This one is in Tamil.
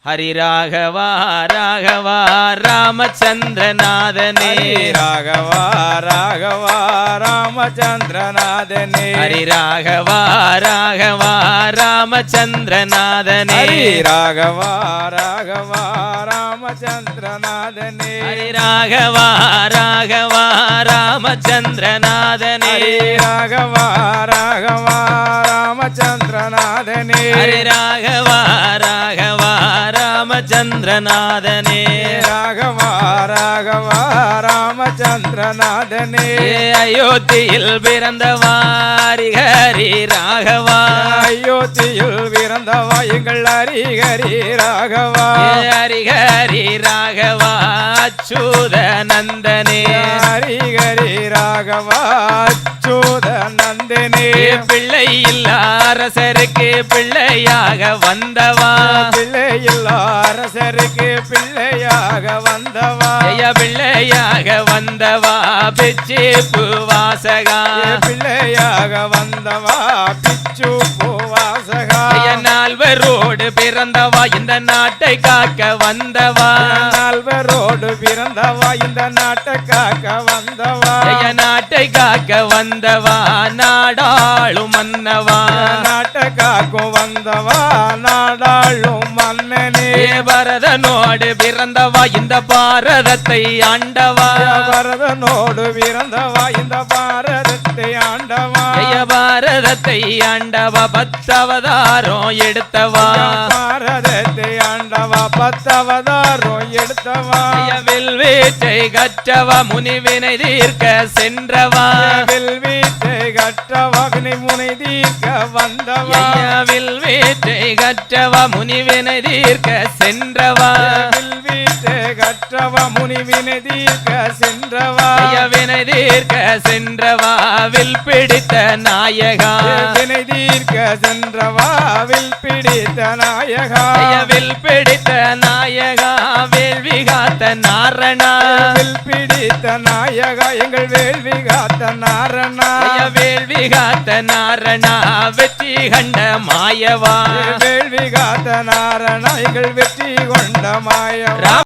ஹரி ராகவா ராகவா ராமச்சந்திரநாதனே ராகவா ராகவா ராமச்சந்திரநாதனே ஹரி ராகவா ராகவா ராமச்சந்திரநாதனே ராகவா ராகவா ராமச்சந்திரநாதனே ஹரி ராகவா ராகவா ராமச்சந்திரநாதனே ராகவா ராகவா ராமச்சந்திரநாதனே ஹரி ராகவா ராகவா ராமச்சந்திரநாதனே ராகவா ராகவா ராமச்சந்திரநாதனே அயோத்தியில் பிறந்தவா ஹரி ராகவா அயோத்தியில் பிறந்தவா எங்கள் ஹரி ராகவா ஹரி ராகவா அச்சுத நந்தனே ஹரி ராகவா அச்சுத நந்தனே பிள்ளை இல்ல அரசருக்கு பிள்ளையாக வந்தவா பிள்ளை இல்ல அரசருக்கு பிள்ளையாக வந்தவா பிள்ளையாக வந்தவா பிச்சு வாசகா பிள்ளையாக வந்தவா பிச்சு வாசகா நால்வரோடு பிறந்தவா இந்த நாட்டை காக்க வந்தவா நால்வரோடு பிறந்தவா இந்த நாட்டை காக்க வந்தவா நாட்டை காக்க வந்தவா நாடாளும் மன்னவா நாட்டை காக்கும் வந்தவா நாடாளும் மன்னனே பரதனோடு பிறந்தவா இந்த பாரதத்தை ஆண்டவா பரதனோடு பிறந்தவா இந்த பாரதத்தை ஆண்டவா பாரதத்தை ஆண்டவா 10 அவதாரம் எடுத்தவா பாரதத்தை ஆண்டவா 10 அவதாரம் எடுத்தவா வில்வீட்டை கற்றவா முனிவினை தீர்க்க சென்றவா வில்வீட்டை கற்றவா முனை தீர்க்க வந்தவா வில்வீட்டை கற்றவா முனிவினை தீர்க்க சென்றவா வில்வீட்டை கற்றவா முனிவினை தீர்க்க சென்றவா வினை தீர்க்க சென்றவா வில் பிடித்த நாயகா வினை தீர்க்க சென்றவா வில் பிடித்த நாயகா வில் பிடித்த நாயகா வேள்வி காத்த நாரணா வில் பிடித்த நாயகா எங்கள் வேள்வி காத்த நாரணா வேள்வி காத்த நாரணா வெற்றி கண்ட மாயவா வேள்வி காத்த நாரணா எங்கள் வெற்றி கொண்ட மாயவா